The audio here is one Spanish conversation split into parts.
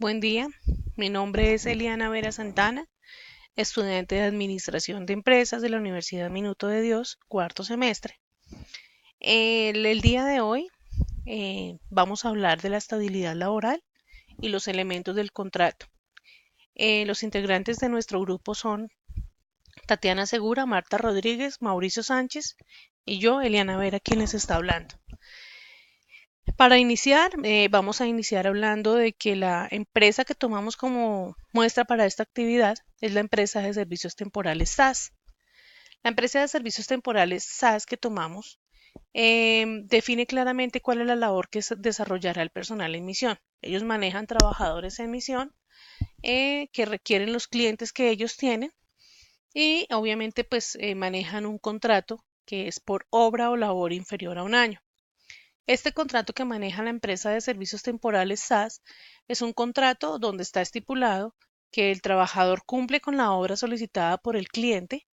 Buen día, mi nombre es Eliana Vera Santana, estudiante de Administración de Empresas de la Universidad Minuto de Dios, cuarto semestre. El día de hoy vamos a hablar de la estabilidad laboral y los elementos del contrato. Los integrantes de nuestro grupo son Tatiana Segura, Marta Rodríguez, Mauricio Sánchez y yo, Eliana Vera, quien les está hablando. Para iniciar, vamos a iniciar hablando de que la empresa que tomamos como muestra para esta actividad es la empresa de servicios temporales SAS. La empresa de servicios temporales SAS que tomamos define claramente cuál es la labor que desarrollará el personal en misión. Ellos manejan trabajadores en misión que requieren los clientes que ellos tienen y obviamente pues manejan un contrato que es por obra o labor inferior a un año. Este contrato que maneja la empresa de servicios temporales SAS es un contrato donde está estipulado que el trabajador cumple con la obra solicitada por el cliente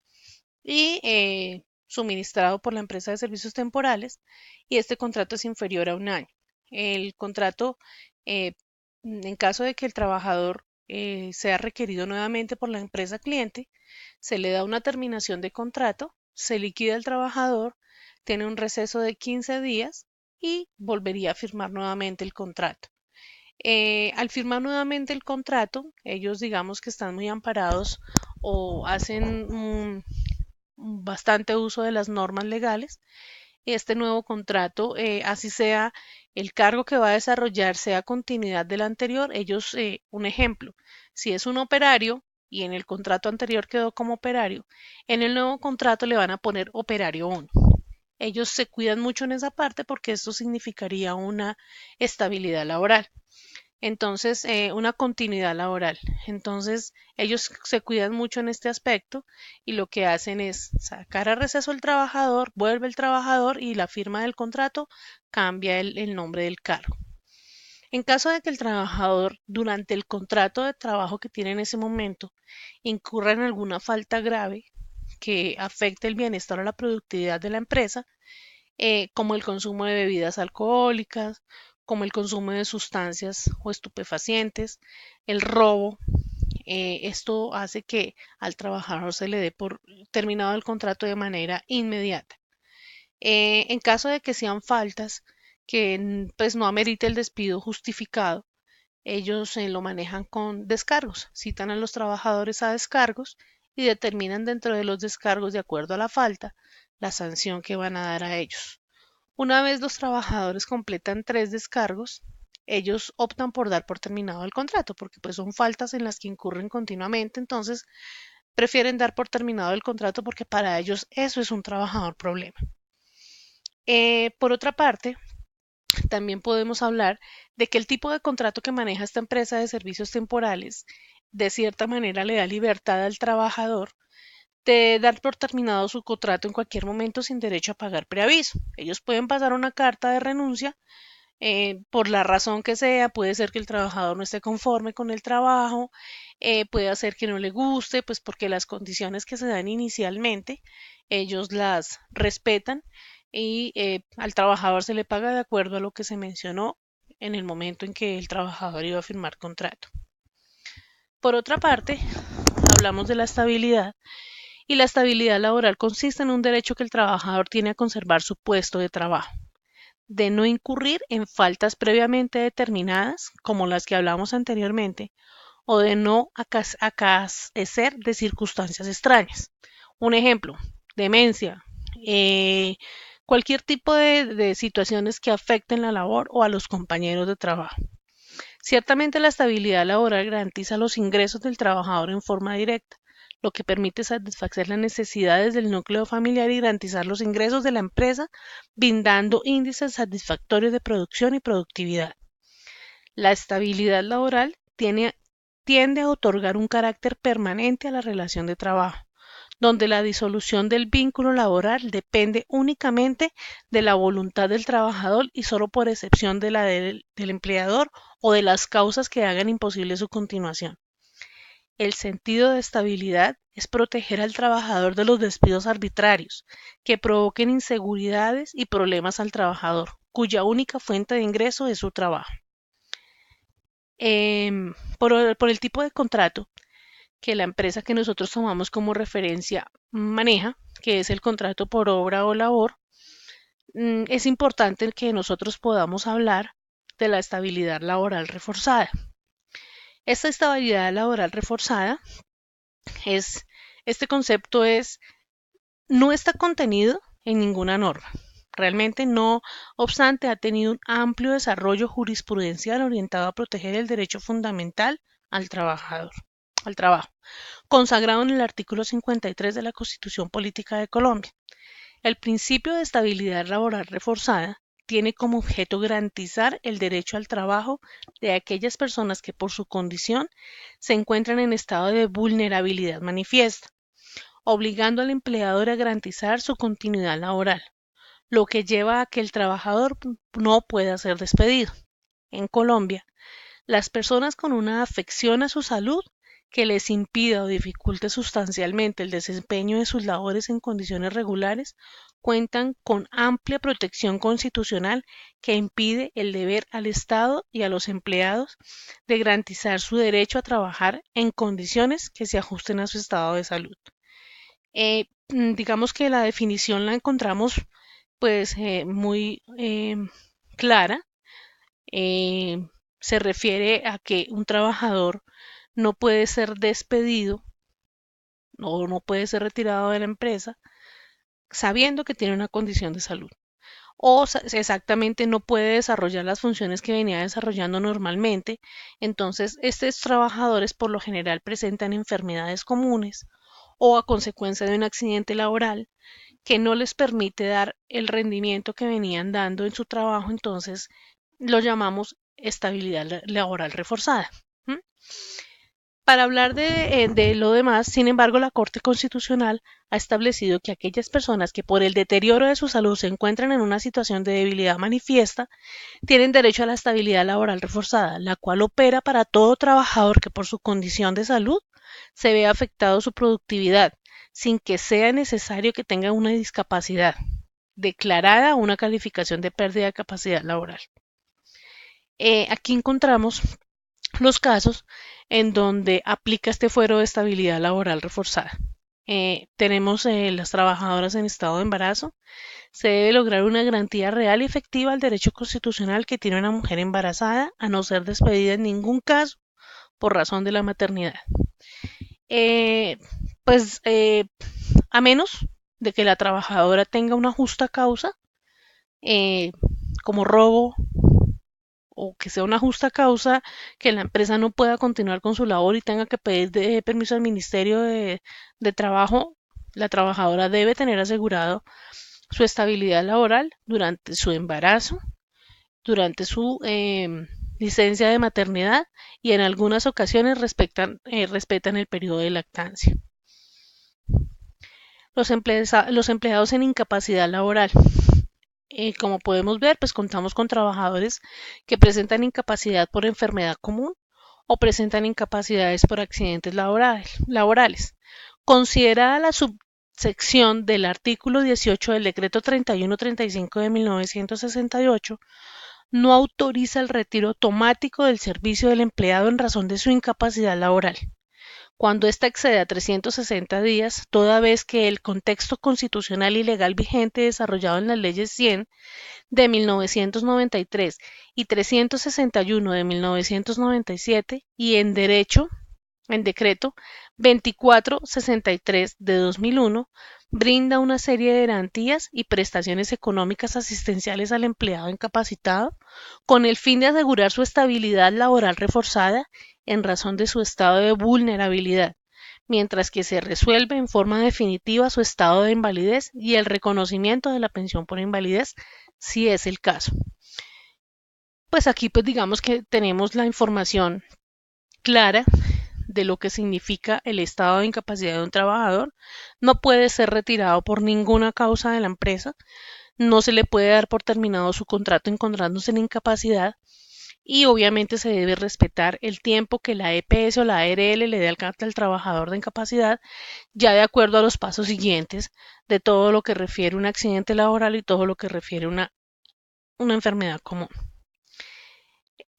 y suministrado por la empresa de servicios temporales, y este contrato es inferior a un año. El contrato, eh, en caso de que el trabajador sea requerido nuevamente por la empresa cliente, se le da una terminación de contrato, se liquida el trabajador, tiene un receso de 15 días y volvería a firmar nuevamente el contrato. Al firmar nuevamente el contrato, ellos digamos que están muy amparados o hacen bastante uso de las normas legales. Este nuevo contrato, así sea el cargo que va a desarrollar, sea continuidad del anterior, ellos, un ejemplo, si es un operario y en el contrato anterior quedó como operario, en el nuevo contrato le van a poner operario 1. Ellos se cuidan mucho en esa parte porque esto significaría una estabilidad laboral. Entonces, una continuidad laboral. Entonces, ellos se cuidan mucho en este aspecto y lo que hacen es sacar a receso el trabajador, vuelve el trabajador y la firma del contrato cambia el nombre del cargo. En caso de que el trabajador durante el contrato de trabajo que tiene en ese momento incurra en alguna falta grave que afecte el bienestar o la productividad de la empresa, como el consumo de bebidas alcohólicas, como el consumo de sustancias o estupefacientes, el robo. Esto hace que al trabajador se le dé por terminado el contrato de manera inmediata. En caso de que sean faltas que pues no amerite el despido justificado, ellos lo manejan con descargos, citan a los trabajadores a descargos y determinan dentro de los descargos, de acuerdo a la falta, la sanción que van a dar a ellos. Una vez los trabajadores completan 3 descargos, ellos optan por dar por terminado el contrato, porque pues son faltas en las que incurren continuamente, entonces prefieren dar por terminado el contrato porque para ellos eso es un trabajador problema. Por otra parte, también podemos hablar de que el tipo de contrato que maneja esta empresa de servicios temporales de cierta manera le da libertad al trabajador de dar por terminado su contrato en cualquier momento sin derecho a pagar preaviso. Ellos pueden pasar una carta de renuncia por la razón que sea, puede ser que el trabajador no esté conforme con el trabajo, puede ser que no le guste, pues porque las condiciones que se dan inicialmente, ellos las respetan y al trabajador se le paga de acuerdo a lo que se mencionó en el momento en que el trabajador iba a firmar contrato. Por otra parte, hablamos de la estabilidad y la estabilidad laboral consiste en un derecho que el trabajador tiene a conservar su puesto de trabajo, de no incurrir en faltas previamente determinadas, como las que hablamos anteriormente, o de no acaecer de circunstancias extrañas. Un ejemplo, demencia, eh, cualquier tipo de situaciones que afecten la labor o a los compañeros de trabajo. Ciertamente la estabilidad laboral garantiza los ingresos del trabajador en forma directa, lo que permite satisfacer las necesidades del núcleo familiar y garantizar los ingresos de la empresa, brindando índices satisfactorios de producción y productividad. La estabilidad laboral tiende a otorgar un carácter permanente a la relación de trabajo, donde la disolución del vínculo laboral depende únicamente de la voluntad del trabajador y solo por excepción de la del empleador o de las causas que hagan imposible su continuación. El sentido de estabilidad es proteger al trabajador de los despidos arbitrarios que provoquen inseguridades y problemas al trabajador, cuya única fuente de ingreso es su trabajo. por el tipo de contrato que la empresa que nosotros tomamos como referencia maneja, que es el contrato por obra o labor, es importante que nosotros podamos hablar de la estabilidad laboral reforzada. Esta estabilidad laboral reforzada es, este concepto no está contenido en ninguna norma. Realmente no obstante, ha tenido un amplio desarrollo jurisprudencial orientado a proteger el derecho fundamental al trabajador, al trabajo, consagrado en el artículo 53 de la Constitución Política de Colombia. El principio de estabilidad laboral reforzada tiene como objeto garantizar el derecho al trabajo de aquellas personas que por su condición se encuentran en estado de vulnerabilidad manifiesta, obligando al empleador a garantizar su continuidad laboral, lo que lleva a que el trabajador no pueda ser despedido. En Colombia, las personas con una afección a su salud que les impida o dificulte sustancialmente el desempeño de sus labores en condiciones regulares cuentan con amplia protección constitucional que impide el deber al Estado y a los empleados de garantizar su derecho a trabajar en condiciones que se ajusten a su estado de salud. Digamos que la definición la encontramos pues muy clara. Eh, Se refiere a que un trabajador no puede ser despedido o no puede ser retirado de la empresa sabiendo que tiene una condición de salud o exactamente no puede desarrollar las funciones que venía desarrollando normalmente. Entonces, estos trabajadores por lo general presentan enfermedades comunes o a consecuencia de un accidente laboral que no les permite dar el rendimiento que venían dando en su trabajo, entonces lo llamamos estabilidad laboral reforzada. ¿Mm? Para hablar de lo demás, sin embargo, la Corte Constitucional ha establecido que aquellas personas que por el deterioro de su salud se encuentran en una situación de debilidad manifiesta tienen derecho a la estabilidad laboral reforzada, la cual opera para todo trabajador que por su condición de salud se vea afectado su productividad, sin que sea necesario que tenga una discapacidad declarada o una calificación de pérdida de capacidad laboral. Aquí encontramos los casos en donde aplica este fuero de estabilidad laboral reforzada. Tenemos las trabajadoras en estado de embarazo. Se debe lograr una garantía real y efectiva al derecho constitucional que tiene una mujer embarazada a no ser despedida en ningún caso por razón de la maternidad. Eh, pues a menos de que la trabajadora tenga una justa causa, eh, como robo o que sea una justa causa que la empresa no pueda continuar con su labor y tenga que pedir permiso al Ministerio de Trabajo, la trabajadora debe tener asegurado su estabilidad laboral durante su embarazo, durante su licencia de maternidad y en algunas ocasiones respetan el periodo de lactancia. Los empleados en incapacidad laboral. Como podemos ver, pues contamos con trabajadores que presentan incapacidad por enfermedad común o presentan incapacidades por accidentes laborales. Considerada la subsección del artículo 18 del decreto 3135 de 1968, no autoriza el retiro automático del servicio del empleado en razón de su incapacidad laboral cuando ésta excede a 360 días, toda vez que el contexto constitucional y legal vigente desarrollado en las leyes 100 de 1993 y 361 de 1997 y en derecho, en decreto 2463 de 2001, brinda una serie de garantías y prestaciones económicas asistenciales al empleado incapacitado con el fin de asegurar su estabilidad laboral reforzada en razón de su estado de vulnerabilidad, mientras que se resuelve en forma definitiva su estado de invalidez y el reconocimiento de la pensión por invalidez, si es el caso. Pues aquí pues digamos que tenemos la información clara de lo que significa el estado de incapacidad de un trabajador. No puede ser retirado por ninguna causa de la empresa, no se le puede dar por terminado su contrato encontrándose en incapacidad y obviamente se debe respetar el tiempo que la EPS o la ARL le dé al trabajador de incapacidad, ya de acuerdo a los pasos siguientes de todo lo que refiere a un accidente laboral y todo lo que refiere a una enfermedad común.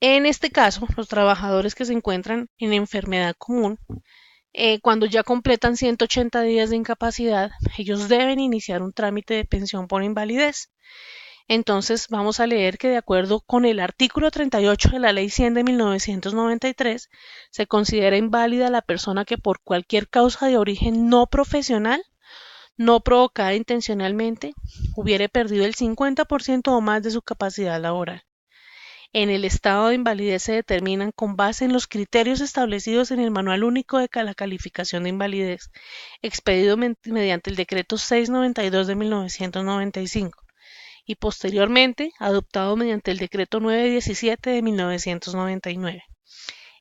En este caso, los trabajadores que se encuentran en enfermedad común, cuando ya completan 180 días de incapacidad, ellos deben iniciar un trámite de pensión por invalidez. Entonces vamos a leer que de acuerdo con el artículo 38 de la Ley 100 de 1993, se considera inválida la persona que por cualquier causa de origen no profesional, no provocada intencionalmente, hubiere perdido el 50% o más de su capacidad laboral. En el estado de invalidez se determinan con base en los criterios establecidos en el Manual Único de la Calificación de Invalidez, expedido mediante el Decreto 692 de 1995 y posteriormente adoptado mediante el Decreto 917 de 1999,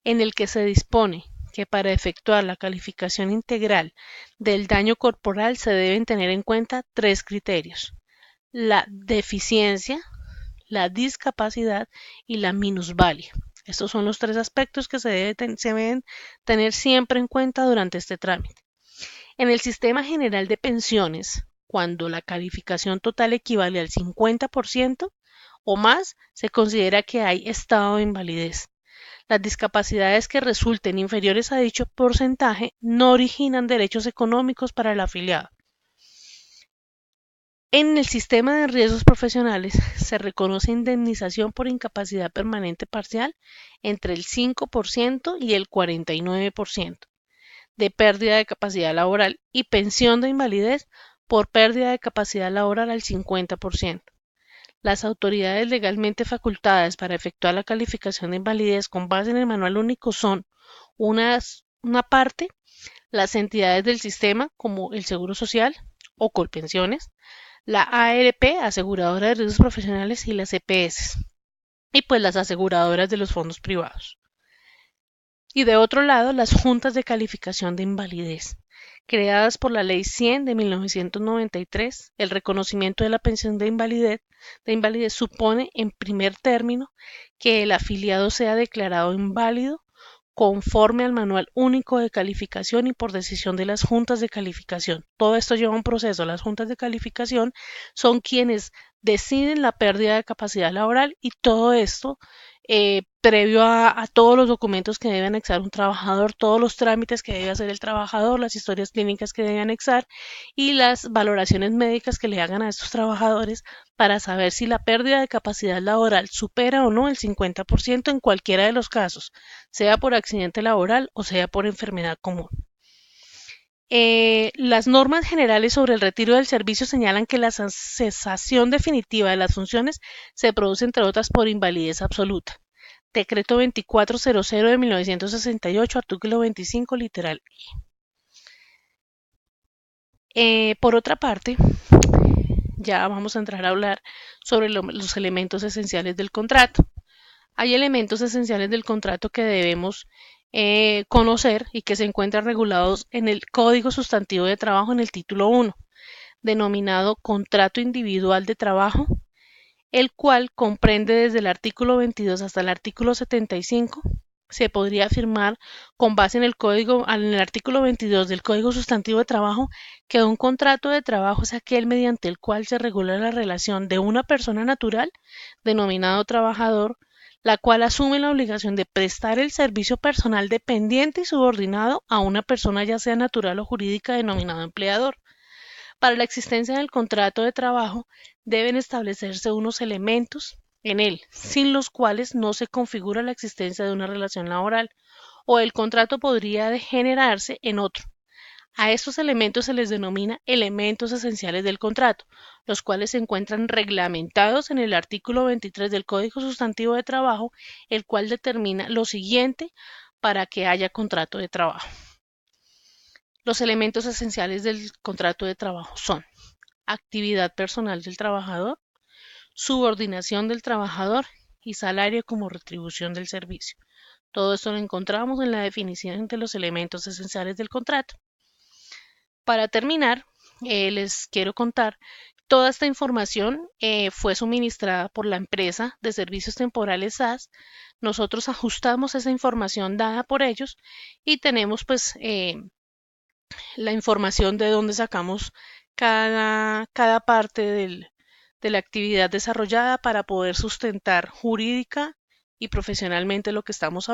en el que se dispone que para efectuar la calificación integral del daño corporal se deben tener en cuenta tres criterios: la deficiencia, la discapacidad y la minusvalía. Estos son los tres aspectos que se deben tener siempre en cuenta durante este trámite. En el Sistema General de Pensiones, cuando la calificación total equivale al 50% o más, se considera que hay estado de invalidez. Las discapacidades que resulten inferiores a dicho porcentaje no originan derechos económicos para el afiliado. En el sistema de riesgos profesionales se reconoce indemnización por incapacidad permanente parcial entre el 5% y el 49% de pérdida de capacidad laboral y pensión de invalidez por pérdida de capacidad laboral al 50%. Las autoridades legalmente facultadas para efectuar la calificación de invalidez con base en el Manual Único son una parte, las entidades del sistema como el Seguro Social o Colpensiones, la ARP, aseguradora de riesgos profesionales, y las EPS, y pues las aseguradoras de los fondos privados. Y de otro lado, las juntas de calificación de invalidez, creadas por la Ley 100 de 1993. El reconocimiento de la pensión de invalidez supone, en primer término, que el afiliado sea declarado inválido conforme al Manual Único de Calificación y por decisión de las juntas de calificación. Todo esto lleva un proceso. Las juntas de calificación son quienes deciden la pérdida de capacidad laboral y todo esto previo a todos los documentos que debe anexar un trabajador, todos los trámites que debe hacer el trabajador, las historias clínicas que debe anexar y las valoraciones médicas que le hagan a estos trabajadores para saber si la pérdida de capacidad laboral supera o no el 50% en cualquiera de los casos, sea por accidente laboral o sea por enfermedad común. Las normas generales sobre el retiro del servicio señalan que la cesación definitiva de las funciones se produce, entre otras, por invalidez absoluta. Decreto 2400 de 1968, artículo 25, literal E. Por otra parte, ya vamos a entrar a hablar sobre los elementos esenciales del contrato. Hay elementos esenciales del contrato que debemos conocer y que se encuentran regulados en el Código Sustantivo de Trabajo en el título 1, denominado Contrato Individual de Trabajo, el cual comprende desde el artículo 22 hasta el artículo 75. Se podría afirmar con base en el artículo 22 del Código Sustantivo de Trabajo que un contrato de trabajo es aquel mediante el cual se regula la relación de una persona natural, denominado trabajador, la cual asume la obligación de prestar el servicio personal dependiente y subordinado a una persona ya sea natural o jurídica denominado empleador. Para la existencia del contrato de trabajo deben establecerse unos elementos en él, sin los cuales no se configura la existencia de una relación laboral, o el contrato podría degenerarse en otro. A estos elementos se les denomina elementos esenciales del contrato, los cuales se encuentran reglamentados en el artículo 23 del Código Sustantivo de Trabajo, el cual determina lo siguiente para que haya contrato de trabajo. Los elementos esenciales del contrato de trabajo son actividad personal del trabajador, subordinación del trabajador y salario como retribución del servicio. Todo esto lo encontramos en la definición de los elementos esenciales del contrato. Para terminar, les quiero contar, toda esta información fue suministrada por la empresa de servicios temporales SAS. Nosotros ajustamos esa información dada por ellos y tenemos pues la información de dónde sacamos cada parte de la actividad desarrollada para poder sustentar jurídica y profesionalmente lo que estamos